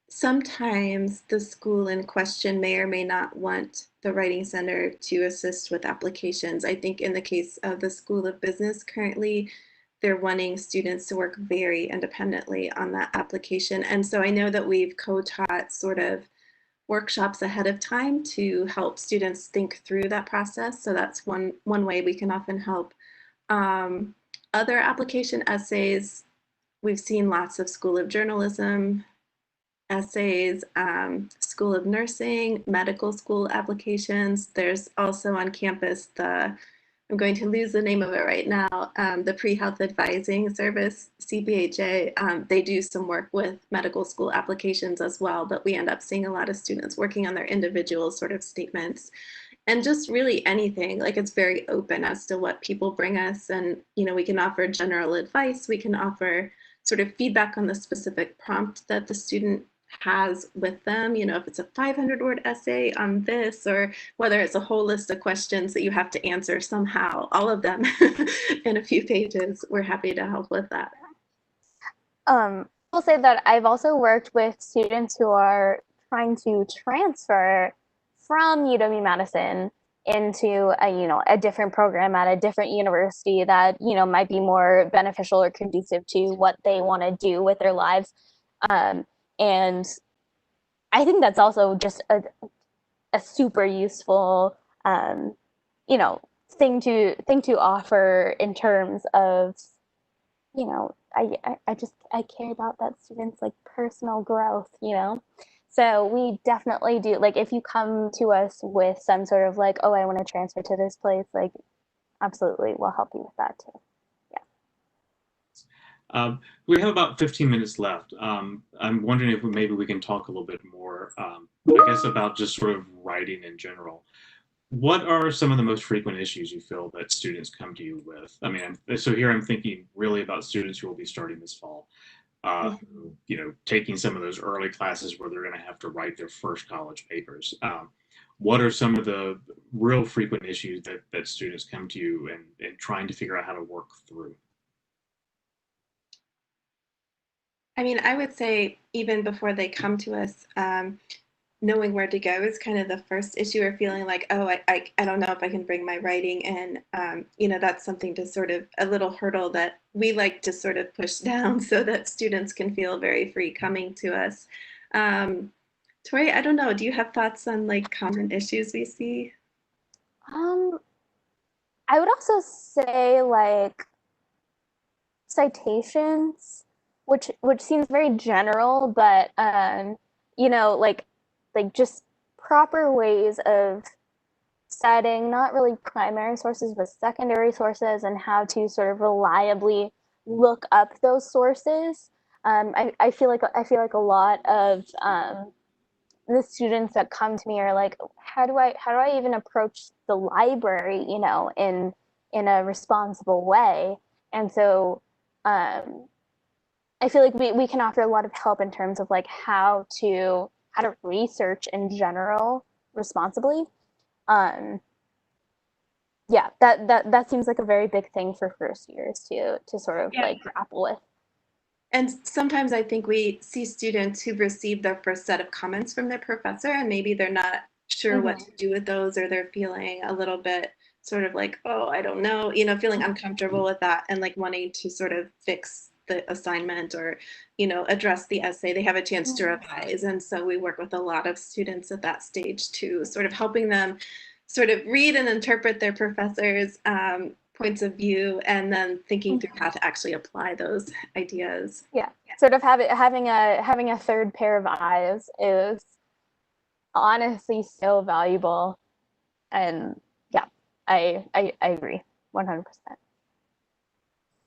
Sometimes the school in question may or may not want the Writing Center to assist with applications. I think in the case of the School of Business currently, they're wanting students to work very independently on that application. And so I know that we've co-taught sort of workshops ahead of time to help students think through that process. So that's one way we can often help. Um, Other application essays, we've seen lots of School of Journalism essays, School of Nursing, medical school applications. There's also on campus I'm going to lose the name of it right now, the Pre-Health Advising Service, CPHA. They do some work with medical school applications as well, but we end up seeing a lot of students working on their individual sort of statements. And just really anything, like, it's very open as to what people bring us. And, you know, we can offer general advice, we can offer sort of feedback on the specific prompt that the student has with them, you know, if it's a 500-word essay on this, or whether it's a whole list of questions that you have to answer somehow, all of them in a few pages, we're happy to help with that. I'll say that I've also worked with students who are trying to transfer from UW-Madison into a different program at a different university that, you know, might be more beneficial or conducive to what they want to do with their lives. And I think that's also just a super useful, you know, thing to offer in terms of, you know, I care about that student's like personal growth, you know. So we definitely do, like, if you come to us with some sort of like, oh, I want to transfer to this place, like, absolutely, we'll help you with that too. We have about 15 minutes left. I'm wondering if maybe we can talk a little bit more, I guess, about just sort of writing in general. What are some of the most frequent issues you feel that students come to you with? I mean, so here I'm thinking really about students who will be starting this fall, you know, taking some of those early classes where they're going to have to write their first college papers. What are some of the real frequent issues that students come to you and trying to figure out how to work through? I mean, I would say even before they come to us, knowing where to go is kind of the first issue, or feeling like, oh, I don't know if I can bring my writing in. You know, that's something to sort of a little hurdle that we like to sort of push down so that students can feel very free coming to us. Tori, I don't know, do you have thoughts on like common issues we see? Um, I would also say like citations, which seems very general, but you know, like just proper ways of citing not really primary sources but secondary sources and how to sort of reliably look up those sources. I feel like a lot of the students that come to me are like, how do I even approach the library, you know, in a responsible way? And so um, I feel like we can offer a lot of help in terms of like how to research in general responsibly. Um, yeah, that seems like a very big thing for first years to sort of Yeah. like grapple with. And sometimes I think we see students who've received their first set of comments from their professor, and maybe they're not sure what to do with those, or they're feeling a little bit sort of like, oh, I don't know, you know, feeling uncomfortable with that and like wanting to sort of fix the assignment or, you know, address the essay. They have a chance to revise. And so we work with a lot of students at that stage to sort of helping them sort of read and interpret their professors' points of view and then thinking through how to actually apply those ideas. Yeah, sort of having a third pair of eyes is honestly so valuable. And yeah, I agree 100%.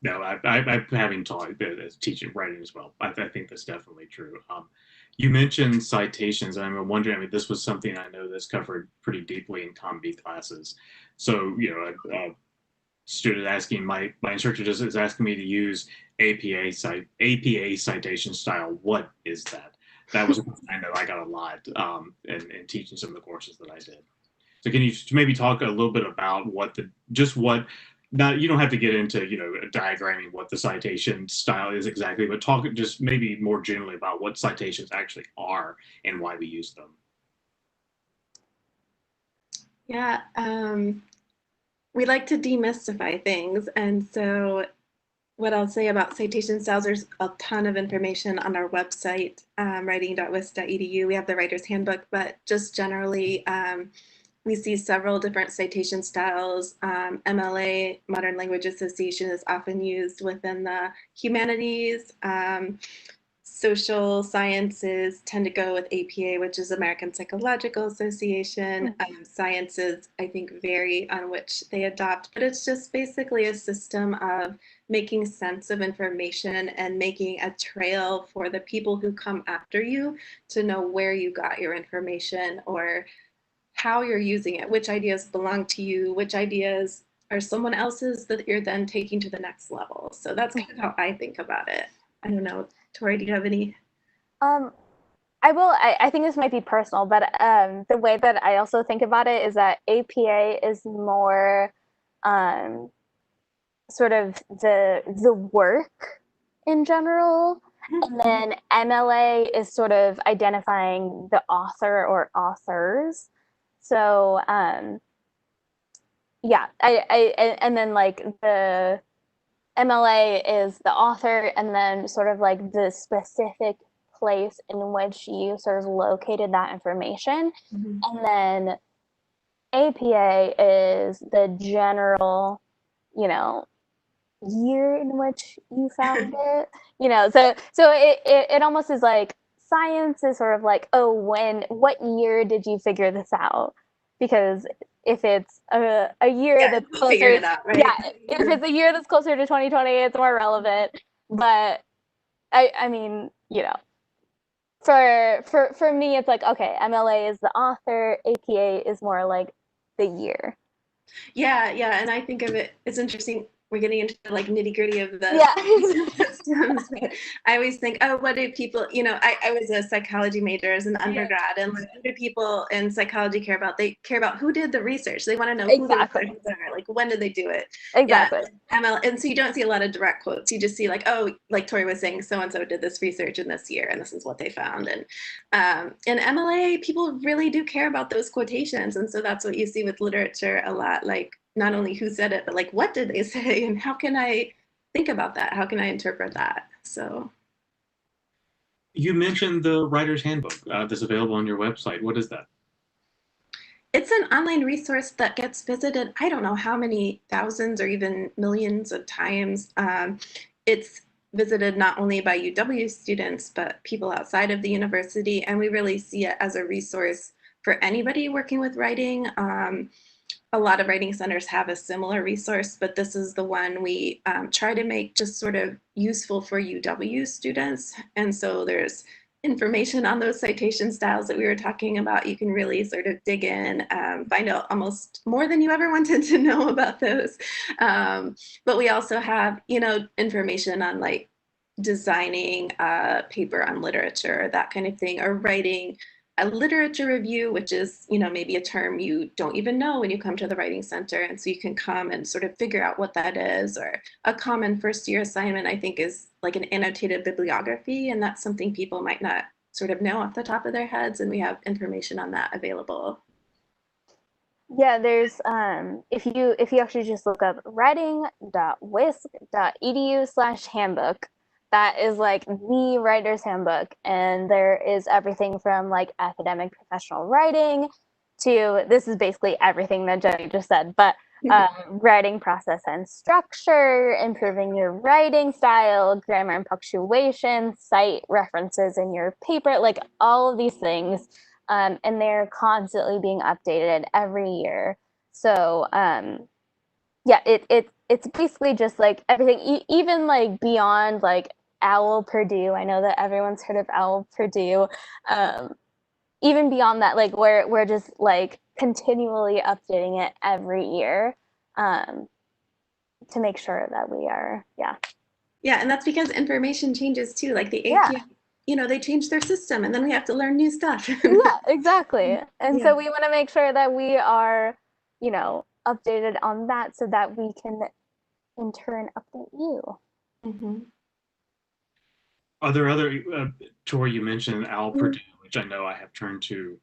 No, I'm having taught as teaching writing as well. I think that's definitely true. You mentioned citations, and I'm wondering. I mean, this was something I know that's covered pretty deeply in Comm B classes. So, you know, a student asking my instructor just is asking me to use APA citation style. What is that? That was I know I got a lot in teaching some of the courses that I did. So can you maybe talk a little bit about what not you don't have to get into diagramming what the citation style is exactly, but talk just maybe more generally about what citations actually are and why we use them. Yeah, we like to demystify things. And so what I'll say about citation styles, there's a ton of information on our website, writing.wisc.edu. We have the writer's handbook, but just generally, we see several different citation styles. MLA, Modern Language Association, is often used within the humanities. Social sciences tend to go with APA, which is American Psychological Association. Sciences, I think, vary on which they adopt, but it's just basically a system of making sense of information and making a trail for the people who come after you to know where you got your information or how you're using it, which ideas belong to you, which ideas are someone else's that you're then taking to the next level. So that's kind of how I think about it. I don't know, Tori, do you have any? Um, I think this might be personal, but the way that I also think about it is that APA is more um, sort of the work in general, and then MLA is sort of identifying the author or authors. So yeah, and then like the MLA is the author, and then sort of like the specific place in which you sort of located that information. And then APA is the general, you know, year in which you found it. You know, so it almost is like science is sort of like, oh, what year did you figure this out? Because if it's a year that's closer, it out, right? yeah, if it's a year that's closer to 2020, it's more relevant. But I mean, you know, for me, it's like, okay, MLA is the author, APA is more like the year. Yeah, yeah, and I think of it, it's interesting. We're getting into the like nitty gritty of the Yeah. systems, but I always think, oh, what do people, you know, I was a psychology major as an undergrad, and like, what do people in psychology care about? They care about who did the research. They want to know who the authors are, like when did they do it? Exactly. Yeah, ML, and so you don't see a lot of direct quotes. You just see like, oh, like Tori was saying, so and so did this research in this year, and this is what they found. And in MLA, people really do care about those quotations, and so that's what you see with literature a lot. Like not only who said it, but like what did they say, and how can I think about that? How can I interpret that? So You mentioned the Writer's Handbook that's available on your website. What is that? It's an online resource that gets visited, I don't know how many thousands or even millions of times. It's visited not only by UW students, but people outside of the university. And we really see it as a resource for anybody working with writing. A lot of writing centers have a similar resource, but this is the one we try to make just sort of useful for UW students. And so there's information on those citation styles that we were talking about. You can really sort of dig in, find out almost more than you ever wanted to know about those. But we also have, information on like designing a paper on literature, that kind of thing, or writing a literature review, which is, maybe a term you don't even know when you come to the Writing Center. And so you can come and sort of figure out what that is. Or a common first year assignment, I think, is like an annotated bibliography. And that's something people might not sort of know off the top of their heads. And we have information on that available. Yeah, there's if you actually just look up writing.wisc.edu/handbook, that is like the writer's handbook, and there is everything from like academic professional writing to, this is basically everything that Jenny just said, but writing process and structure, improving your writing style, grammar and punctuation, cite references in your paper, like all of these things. And they're constantly being updated every year. So yeah, it's basically just like everything, even like beyond like OWL Purdue. I know that everyone's heard of OWL Purdue. Even beyond that, like we're just like continually updating it every year to make sure that we are, yeah. Yeah, and that's because information changes too. Like the API, they change their system, and then we have to learn new stuff. Yeah, exactly. And Yeah. so we want to make sure that we are, updated on that so that we can in turn update you. Mm-hmm. Are there other, Tori, you mentioned OWL Purdue, which I know I have turned to.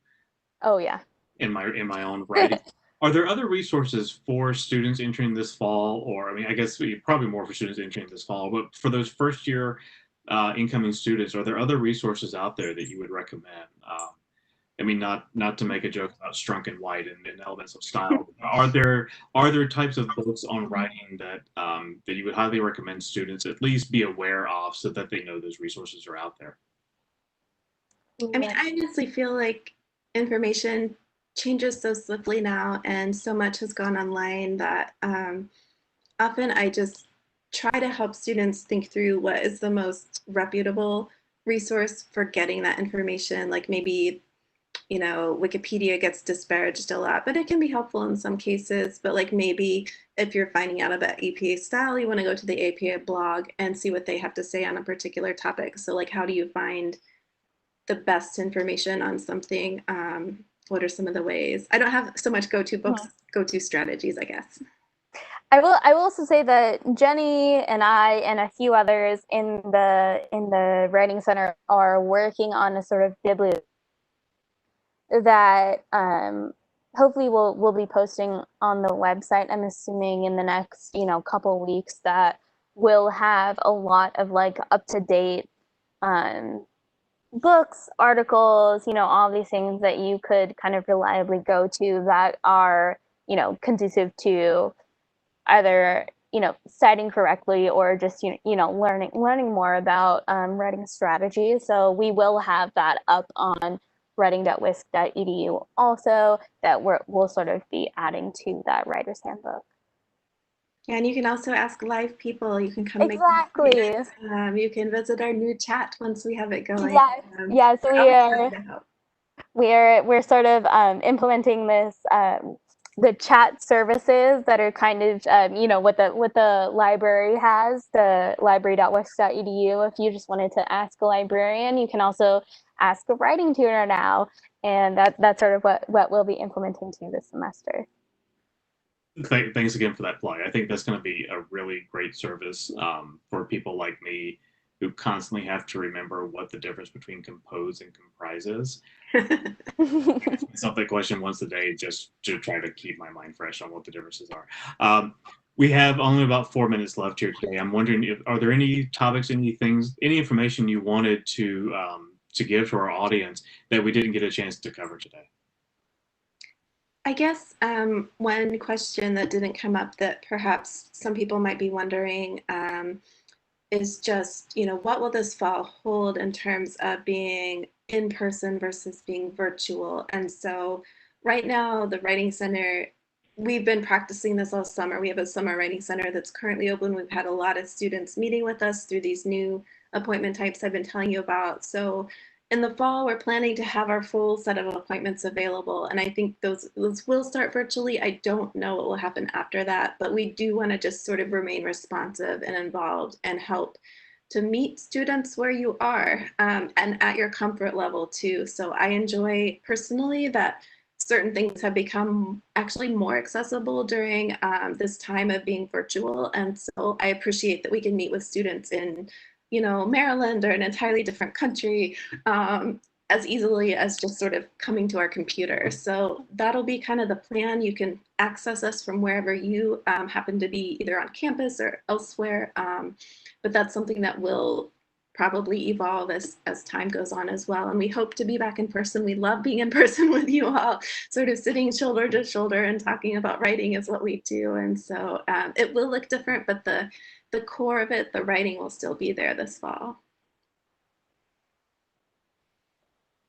Oh yeah. In my own writing. Are there other resources for students entering this fall, or I mean, I guess probably more for students entering this fall, but for those first year incoming students, are there other resources out there that you would recommend? I mean, not to make a joke about Strunk and White and elements of style. Are there types of books on writing that that you would highly recommend students at least be aware of so that they know those resources are out there? I mean, I honestly feel like information changes so swiftly now, and so much has gone online that often I just try to help students think through what is the most reputable resource for getting that information. Like maybe, Wikipedia gets disparaged a lot, but it can be helpful in some cases. But like maybe if you're finding out about APA style, you want to go to the APA blog and see what they have to say on a particular topic. So like, how do you find the best information on something? What are some of the ways? I don't have so much go-to books, go-to strategies, I guess. I will also say that Jenny and I and a few others in the Writing Center are working on a sort of bibliography that hopefully we'll be posting on the website. I'm assuming in the next couple weeks, that will have a lot of like up-to-date books, articles, all these things that you could kind of reliably go to that are conducive to either citing correctly or just learning more about writing strategy. So we will have that up on writing.wisc.edu also, that we'll sort of be adding to that writer's handbook. Yeah, and you can also ask live people. You can come exactly. You can visit our new chat once we have it going. Yes, we're sort of implementing this the chat services that are kind of what the library has, the library.wisc.edu. If you just wanted to ask a librarian, you can also ask a writing tutor now, and that's sort of what we'll be implementing too this semester. Thanks again for that plug. I think that's going to be a really great service for people like me who constantly have to remember what the difference between compose and comprise is. It's something question once a day just to try to keep my mind fresh on what the differences are. We have only about 4 minutes left here today. I'm wondering, are there any topics, any things, any information you wanted to give to our audience that we didn't get a chance to cover today? I guess one question that didn't come up that perhaps some people might be wondering is just, what will this fall hold in terms of being in person versus being virtual? And so right now, the Writing Center, we've been practicing this all summer. We have a summer Writing Center that's currently open. We've had a lot of students meeting with us through these new appointment types I've been telling you about. So in the fall, we're planning to have our full set of appointments available. And I think those will start virtually. I don't know what will happen after that, but we do want to just sort of remain responsive and involved and help to meet students where you are and at your comfort level too. So I enjoy personally that certain things have become actually more accessible during this time of being virtual. And so I appreciate that we can meet with students in Maryland or an entirely different country as easily as just sort of coming to our computer. So that'll be kind of the plan. You can access us from wherever you happen to be, either on campus or elsewhere. But that's something that will probably evolve as time goes on as well. And we hope to be back in person. We love being in person with you all, sort of sitting shoulder to shoulder and talking about writing is what we do. And so it will look different, but the core of it, the writing, will still be there this fall.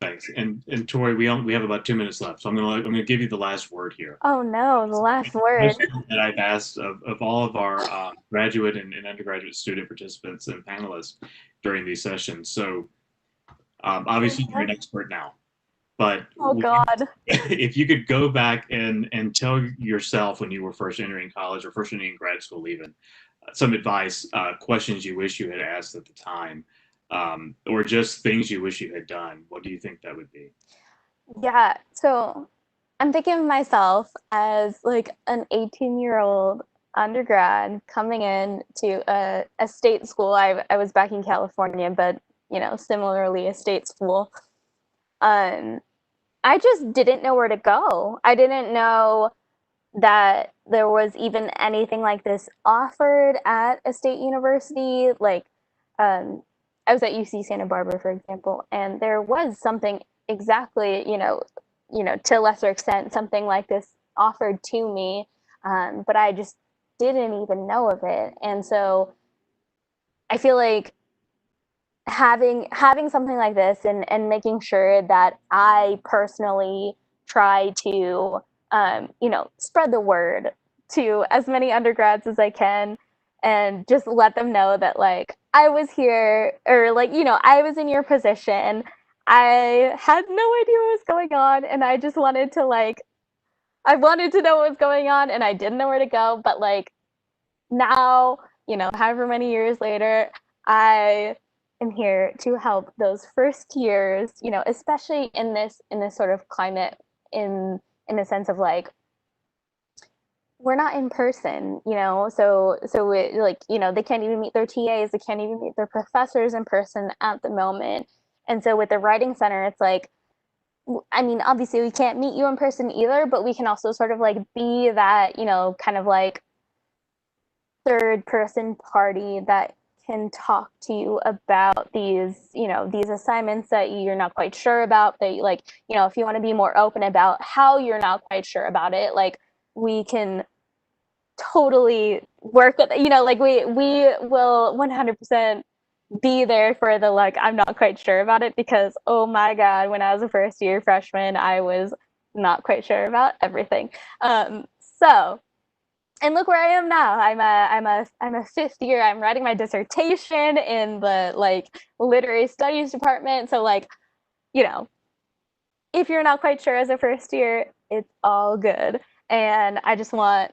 Thanks. And Tori, we have about 2 minutes left, so I'm gonna give you the last word here. Oh no, the last word. That I've asked of all of our graduate and undergraduate student participants and panelists during these sessions. So obviously you're an expert now, but oh God, if you could go back and tell yourself when you were first entering college or first entering grad school, even some advice, questions you wish you had asked at the time, or just things you wish you had done, what do you think that would be? Yeah, so I'm thinking of myself as like an 18-year-old undergrad coming in to a state school. I was back in California, but similarly a state school. I just didn't know where to go. I didn't know that there was even anything like this offered at a state university. Like, I was at UC Santa Barbara, for example, and there was something exactly, to a lesser extent, something like this offered to me, but I just didn't even know of it. And so I feel like having something like this and making sure that I personally try to spread the word to as many undergrads as I can and just let them know that like I was here, or like I was in your position. I had no idea what was going on, and I just wanted to I wanted to know what was going on, and I didn't know where to go. But like now, however many years later, I am here to help those first years, especially in this sort of climate, in the sense of like we're not in person, so they can't even meet their TAs, they can't even meet their professors in person at the moment. And so with the Writing Center, it's like, I mean, obviously we can't meet you in person either, but we can also sort of like be that, kind of like third person party that can talk to you about these assignments that you're not quite sure about, that like, if you want to be more open about how you're not quite sure about it, like we can totally work with, like we will 100% be there for the like I'm not quite sure about it, because oh my God, when I was a first year freshman, I was not quite sure about everything. So, and look where I am now. I'm a fifth year. I'm writing my dissertation in the like literary studies department. So like, if you're not quite sure as a first year, it's all good. And I just want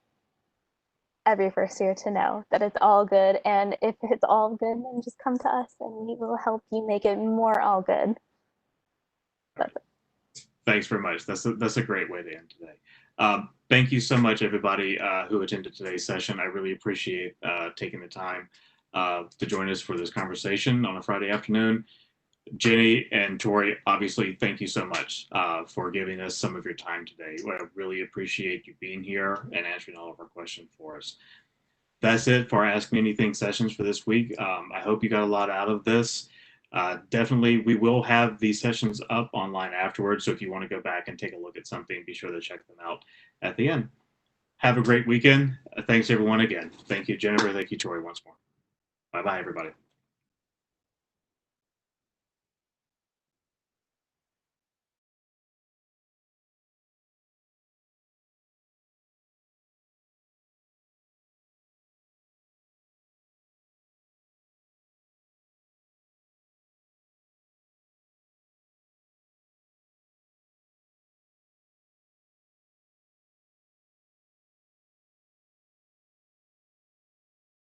every first year to know that it's all good. And if it's all good, then just come to us and we will help you make it more all good. That's it. Thanks very much. That's a great way to end today. Thank you so much, everybody who attended today's session. I really appreciate taking the time to join us for this conversation on a Friday afternoon. Jenny and Tori, obviously, thank you so much for giving us some of your time today. I really appreciate you being here and answering all of our questions for us. that's it for our Ask Me Anything sessions for this week. I hope you got a lot out of this. Definitely, we will have these sessions up online afterwards. So if you want to go back and take a look at something, be sure to check them out at the end. Have a great weekend. Thanks everyone again. Thank you, Jennifer. Thank you, Troy, once more. Bye-bye, everybody.